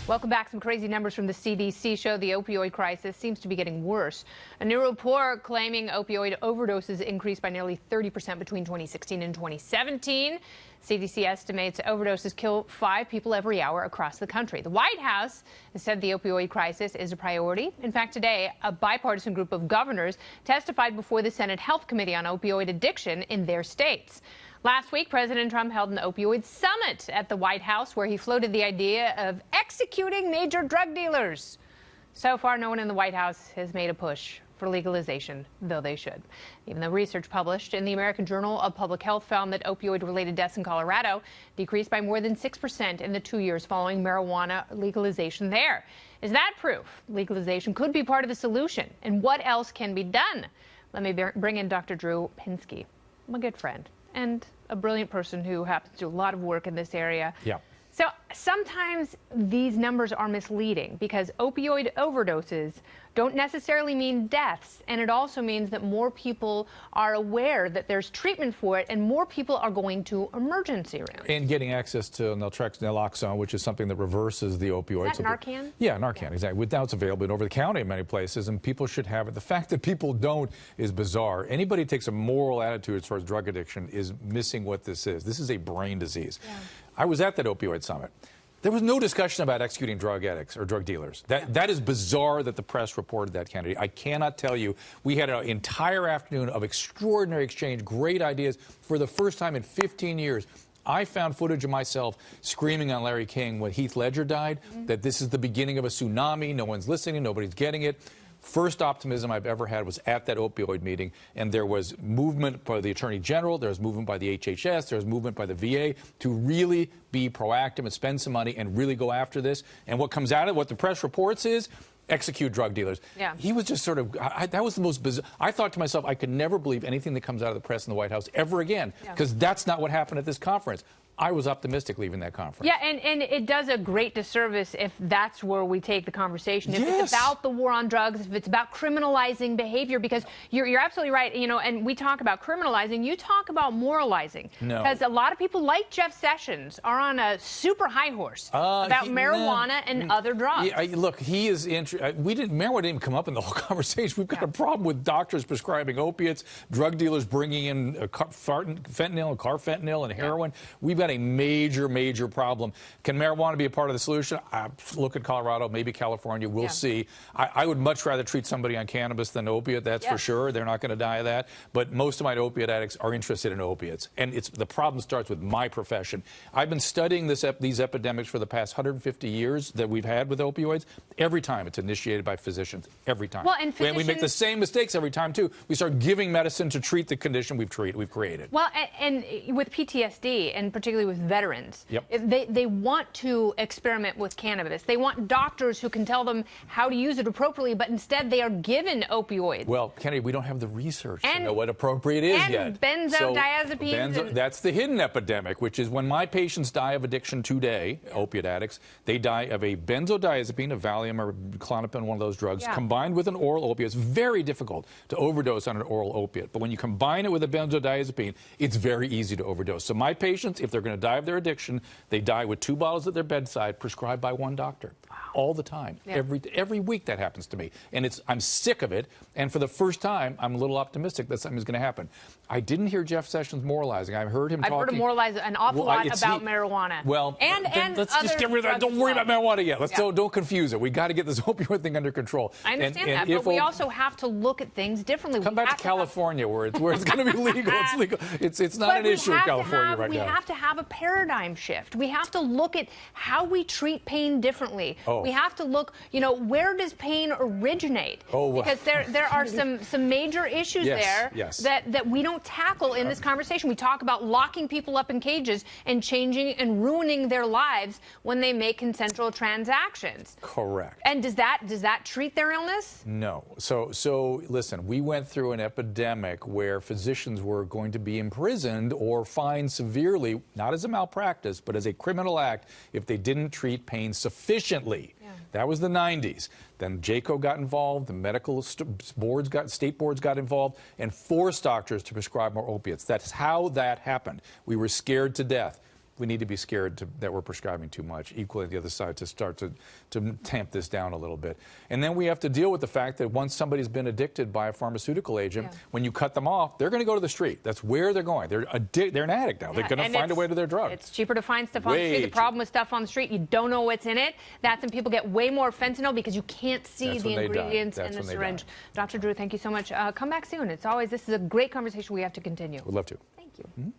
Welcome back. Some crazy numbers from the CDC show the opioid crisis seems to be getting worse. A new report claiming opioid overdoses increased by nearly 30% between 2016 and 2017. CDC estimates overdoses kill 5 people every hour across the country. The White House has said the opioid crisis is a priority. In fact, today, a bipartisan group of governors testified before the Senate Health Committee on opioid addiction in their states. Last week, President Trump held an opioid summit at the White House where he floated the idea of executing major drug dealers. So far, no one in the White House has made a push for legalization, though they should. Even though research published in the American Journal of Public Health found that opioid-related deaths in Colorado decreased by more than 6% in the 2 years following marijuana legalization there. Is that proof legalization could be part of the solution? And what else can be done? Let me bring in Dr. Drew Pinsky, my good friend, and a brilliant person who happens to do a lot of work in this area. Yeah. So sometimes these numbers are misleading because opioid overdoses don't necessarily mean deaths. And it also means that more people are aware that there's treatment for it and more people are going to emergency rooms. And getting access to naloxone, which is something that reverses the opioids. Is that Narcan? Yeah, Narcan, exactly. Now it's available over the counter in many places, and people should have it. The fact that people don't is bizarre. Anybody who takes a moral attitude towards drug addiction is missing what this is. This is a brain disease. Yeah. I was at that opioid summit. There was no discussion about executing drug addicts or drug dealers. That is bizarre that the press reported that, Kennedy. I cannot tell you. We had an entire afternoon of extraordinary exchange, great ideas. For the first time in 15 years, I found footage of myself screaming on Larry King when Heath Ledger died, that this is the beginning of a tsunami. No one's listening. Nobody's getting it. First optimism I've ever had was at that opioid meeting, and there was movement by the Attorney General, there was movement by the HHS, there was movement by the VA to really be proactive and spend some money and really go after this. And what comes out of what the press reports is execute drug dealers. Yeah. He was just sort of, that was the most bizarre. I thought to myself, I could never believe anything that comes out of the press in the White House ever again, because that's not what happened at this conference. I was optimistic leaving that conference. Yeah, and it does a great disservice if that's where we take the conversation. If it's about the war on drugs, if it's about criminalizing behavior, because you're absolutely right, you know, and we talk about criminalizing, you talk about moralizing. No. Because a lot of people like Jeff Sessions are on a super high horse about marijuana and other drugs. Yeah, look, he is marijuana didn't even come up in the whole conversation. We've got a problem with doctors prescribing opiates, drug dealers bringing in fentanyl and carfentanil and heroin. We've got a major problem. Can marijuana be a part of the solution? Look at Colorado, maybe California. We'll see. I would much rather treat somebody on cannabis than opiate, that's for sure. They're not going to die of that. But most of my opiate addicts are interested in opiates. And the problem starts with my profession. I've been studying these epidemics for the past 150 years that we've had with opioids. Every time it's initiated by physicians. Every time. Well, and physicians, we make the same mistakes every time, too. We start giving medicine to treat the condition we've created. Well, and with PTSD, and particularly with veterans, they want to experiment with cannabis. They want doctors who can tell them how to use it appropriately, but instead they are given opioids. Well, Kennedy, we don't have the research to know what appropriate is yet. Benzodiazepines. That's the hidden epidemic, which is when my patients die of addiction today, opiate addicts, they die of a benzodiazepine, a Valium or Klonopin, one of those drugs, combined with an oral opiate. It's very difficult to overdose on an oral opiate, but when you combine it with a benzodiazepine, it's very easy to overdose. So my patients, if they're going to die of their addiction, they die with 2 bottles at their bedside, prescribed by one doctor. Wow. All the time. Every week that happens to me. And I'm sick of it. And for the first time, I'm a little optimistic that something's going to happen. I didn't hear Jeff Sessions moralizing. I've heard him talking. I've heard him moralize an awful lot about marijuana. Well, and let's just get rid of that. Don't worry about marijuana yet. Don't confuse it. We got to get this opioid thing under control. I understand that, but we also have to look at things differently. Come back to California, where it's going to be legal. It's legal. It's not an issue in California right now. We have to have a paradigm shift. We have to look at how we treat pain differently. We have to look, where does pain originate? Because there are some major issues there that we don't tackle in this conversation. We talk about locking people up in cages and changing and ruining their lives when they make consensual transactions. Correct. And does that treat their illness? No. So listen, we went through an epidemic where physicians were going to be imprisoned or fined severely, not as a malpractice, but as a criminal act if they didn't treat pain sufficiently. That was the 90s. Then JCO got involved, the medical state boards got involved, and forced doctors to prescribe more opiates. That's how that happened. We were scared to death. we need to be scared that we're prescribing too much. Equally, the other side to start to tamp this down a little bit. And then we have to deal with the fact that once somebody's been addicted by a pharmaceutical agent, when you cut them off, they're going to go to the street. That's where they're going. They're an addict now. They're going to find a way to their drug. It's cheaper to find stuff on the street. The problem with stuff on the street, you don't know what's in it. That's when people get way more fentanyl because you can't see the ingredients in the syringe. Dr. Drew, thank you so much. Come back soon. This is a great conversation we have to continue. We'd love to. Thank you.